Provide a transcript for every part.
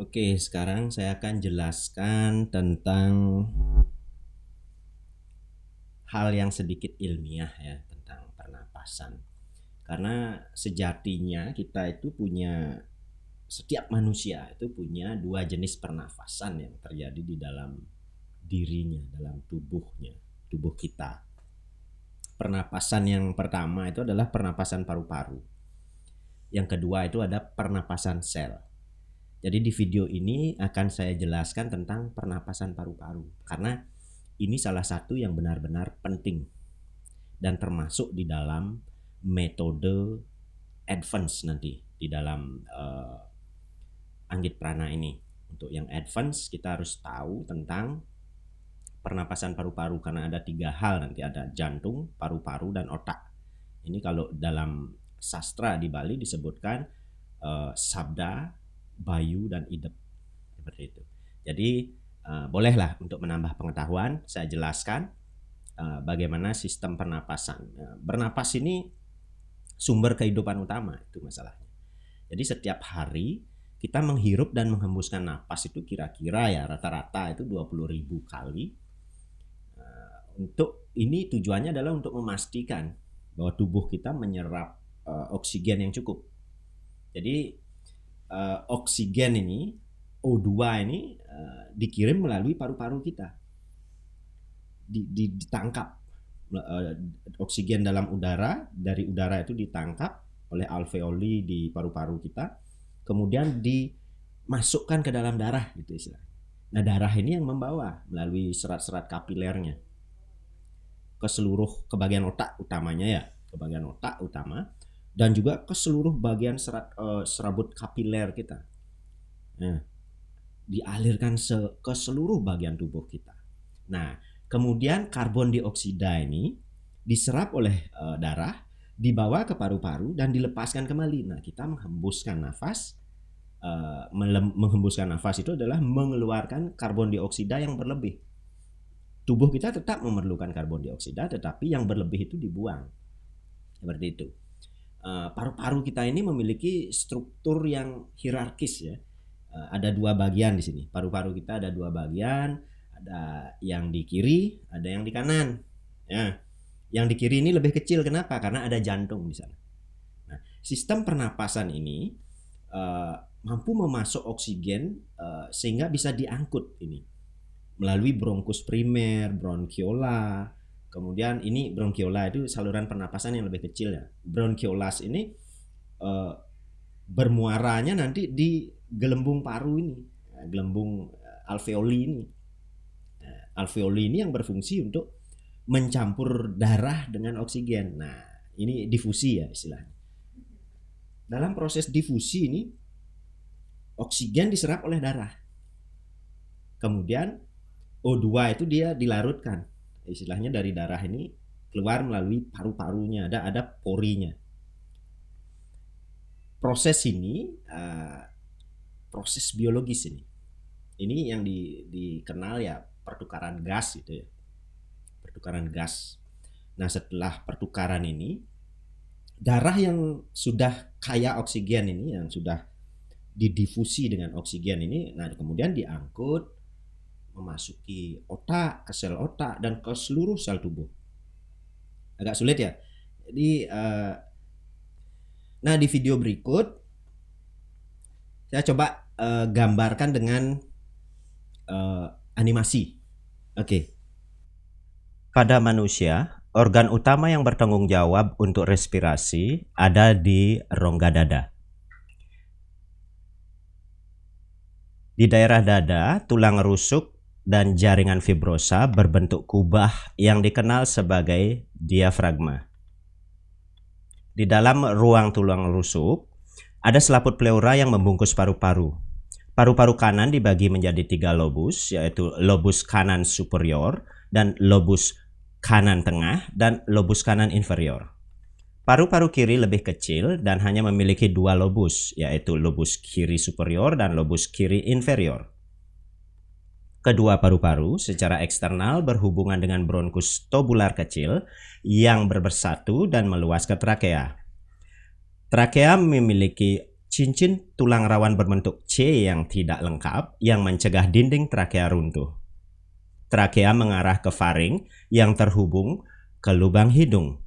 Oke, sekarang saya akan jelaskan tentang hal yang sedikit ilmiah ya tentang pernapasan. Karena sejatinya kita itu setiap manusia itu punya dua jenis pernafasan yang terjadi di dalam dirinya, dalam tubuh kita. Pernapasan yang pertama itu adalah pernapasan paru-paru. Yang kedua itu ada pernapasan sel. Jadi di video ini akan saya jelaskan tentang pernapasan paru-paru karena ini salah satu yang benar-benar penting dan termasuk di dalam metode advance nanti di dalam Anggit Prana ini. Untuk yang advance kita harus tahu tentang pernapasan paru-paru karena ada 3 hal nanti, ada jantung, paru-paru, dan otak. Ini kalau dalam sastra di Bali disebutkan sabda, bayu, dan idep, seperti itu. Jadi bolehlah untuk menambah pengetahuan saya jelaskan bagaimana sistem pernapasan. Bernapas ini sumber kehidupan utama, itu masalahnya. Jadi setiap hari kita menghirup dan menghembuskan napas itu kira-kira ya rata-rata itu 20.000 kali. Untuk ini tujuannya adalah untuk memastikan bahwa tubuh kita menyerap oksigen yang cukup. Jadi oksigen ini O2 ini dikirim melalui paru-paru kita, ditangkap oksigen dalam udara, dari udara itu ditangkap oleh alveoli di paru-paru kita, kemudian dimasukkan ke dalam darah gitu istilahnya. Nah, darah ini yang membawa melalui serat-serat kapilernya ke bagian otak utamanya ya, ke bagian otak utama, dan juga ke seluruh bagian serabut kapiler kita. Nah, dialirkan ke seluruh bagian tubuh kita. Nah, kemudian karbon dioksida ini diserap oleh darah, dibawa ke paru-paru dan dilepaskan kembali. Nah, kita menghembuskan nafas. Menghembuskan nafas itu adalah mengeluarkan karbon dioksida yang berlebih. Tubuh kita tetap memerlukan karbon dioksida, tetapi yang berlebih itu dibuang. Seperti itu. Paru-paru kita ini memiliki struktur yang hierarkis ya. Ada 2 bagian di sini. Paru-paru kita ada 2 bagian, ada yang di kiri, ada yang di kanan. Ya. Yang di kiri ini lebih kecil, kenapa? Karena ada jantung di sana. Nah, sistem pernapasan ini mampu memasok oksigen sehingga bisa diangkut ini melalui bronkus primer, bronchiola. Kemudian ini bronchiola itu saluran pernapasan yang lebih kecil ya. Bronchiolas ini bermuaranya nanti di gelembung paru ini, gelembung alveoli ini. Alveoli ini yang berfungsi untuk mencampur darah dengan oksigen. Nah, ini difusi ya istilahnya. Dalam proses difusi ini oksigen diserap oleh darah. Kemudian O2 itu dia dilarutkan. Istilahnya dari darah ini keluar melalui paru-parunya, ada porinya. Proses ini proses biologis ini. Ini yang dikenal ya pertukaran gas gitu ya. Pertukaran gas. Nah, setelah pertukaran ini, darah yang sudah kaya oksigen ini, yang sudah didifusi dengan oksigen ini, nah kemudian diangkut memasuki otak, ke sel otak, dan ke seluruh sel tubuh. Agak sulit ya. Jadi nah di video berikut saya coba gambarkan dengan animasi. Oke. Pada manusia, organ utama yang bertanggung jawab untuk respirasi ada di rongga dada. Di daerah dada, tulang rusuk dan jaringan fibrosa berbentuk kubah yang dikenal sebagai diafragma. Di dalam ruang tulang rusuk, ada selaput pleura yang membungkus paru-paru. Paru-paru kanan dibagi menjadi 3 lobus, yaitu lobus kanan superior, dan lobus kanan tengah, dan lobus kanan inferior. Paru-paru kiri lebih kecil dan hanya memiliki 2 lobus, yaitu lobus kiri superior dan lobus kiri inferior. Kedua paru-paru secara eksternal berhubungan dengan bronkus tubular kecil yang bersatu dan meluas ke trakea. Trakea memiliki Cincin tulang rawan berbentuk C yang tidak lengkap yang mencegah dinding trakea runtuh. Trakea mengarah ke faring yang terhubung ke lubang hidung.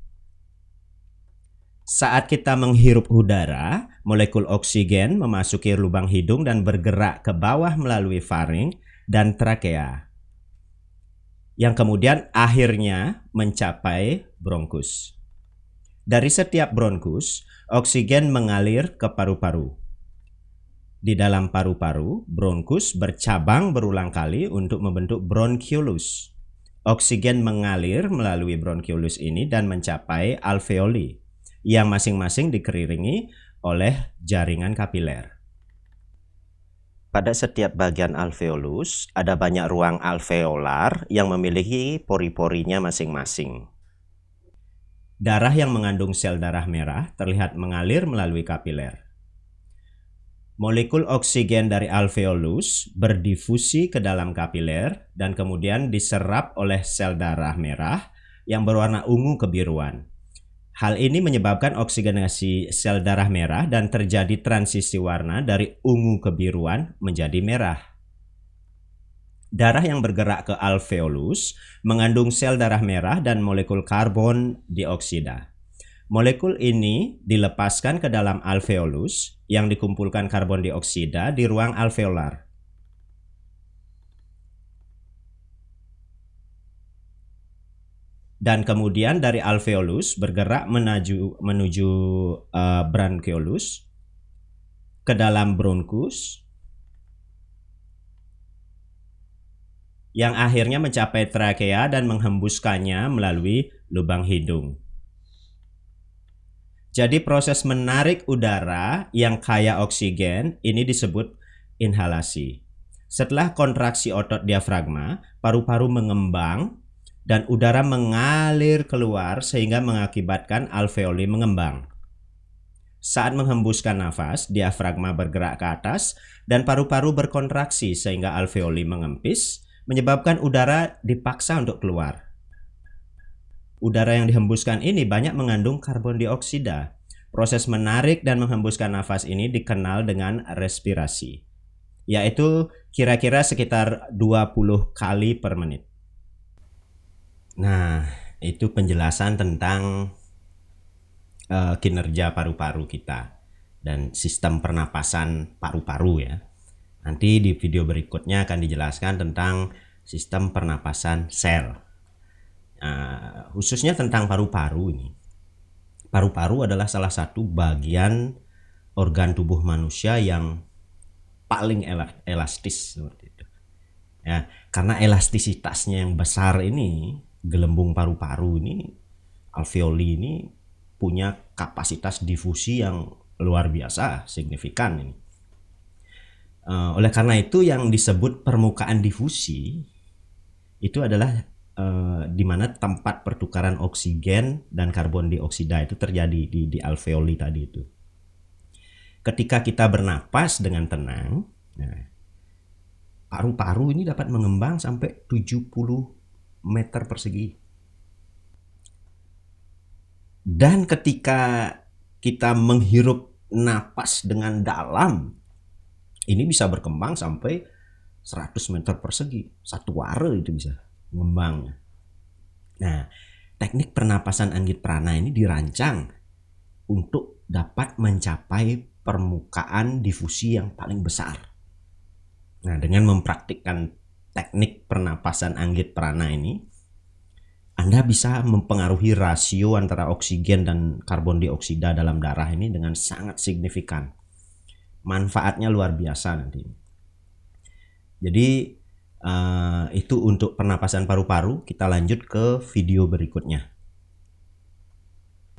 Saat kita menghirup udara, molekul oksigen memasuki lubang hidung dan bergerak ke bawah melalui faring dan trakea, yang kemudian akhirnya mencapai bronkus. Dari setiap bronkus, oksigen mengalir ke paru-paru. Di dalam paru-paru, bronkus bercabang berulang kali untuk membentuk bronchiolus. Oksigen mengalir melalui bronchiolus ini dan mencapai alveoli, yang masing-masing dikelilingi oleh jaringan kapiler. Pada setiap bagian alveolus, ada banyak ruang alveolar yang memiliki pori-porinya masing-masing. Darah yang mengandung sel darah merah terlihat mengalir melalui kapiler. Molekul oksigen dari alveolus berdifusi ke dalam kapiler dan kemudian diserap oleh sel darah merah yang berwarna ungu kebiruan. Hal ini menyebabkan oksigenasi sel darah merah dan terjadi transisi warna dari ungu kebiruan menjadi merah. Darah yang bergerak ke alveolus mengandung sel darah merah dan molekul karbon dioksida. Molekul ini dilepaskan ke dalam alveolus yang dikumpulkan karbon dioksida di ruang alveolar. Dan kemudian dari alveolus bergerak menuju bronchiolus, ke dalam bronkus, yang akhirnya mencapai trakea dan menghembuskannya melalui lubang hidung. Jadi proses menarik udara yang kaya oksigen ini disebut inhalasi. Setelah kontraksi otot diafragma, paru-paru mengembang dan udara mengalir keluar sehingga mengakibatkan alveoli mengembang. Saat menghembuskan nafas, diafragma bergerak ke atas dan paru-paru berkontraksi sehingga alveoli mengempis, menyebabkan udara dipaksa untuk keluar. Udara yang dihembuskan ini banyak mengandung karbon dioksida. Proses menarik dan menghembuskan nafas ini dikenal dengan respirasi, yaitu kira-kira sekitar 20 kali per menit. Nah, itu penjelasan tentang kinerja paru-paru kita dan sistem pernapasan paru-paru ya. Nanti di video berikutnya akan dijelaskan tentang sistem pernapasan sel. Khususnya tentang paru-paru ini. Paru-paru adalah salah satu bagian organ tubuh manusia yang paling elastis seperti itu. Ya, karena elastisitasnya yang besar ini, gelembung paru-paru ini, alveoli ini punya kapasitas difusi yang luar biasa, signifikan ini. Oleh karena itu yang disebut permukaan difusi itu adalah di mana tempat pertukaran oksigen dan karbon dioksida itu terjadi di alveoli tadi itu. Ketika kita bernapas dengan tenang, paru-paru ini dapat mengembang sampai 70 meter persegi. Dan ketika kita menghirup napas dengan dalam, ini bisa berkembang sampai 100 meter persegi. Satu ware itu bisa mengembang. Nah, teknik pernapasan Anggit Prana ini dirancang untuk dapat mencapai permukaan difusi yang paling besar. Nah, dengan mempraktikkan teknik pernapasan Anggit Prana ini, Anda bisa mempengaruhi rasio antara oksigen dan karbon dioksida dalam darah ini dengan sangat signifikan. Manfaatnya luar biasa nanti. Jadi itu untuk pernapasan paru-paru. Kita lanjut ke video berikutnya.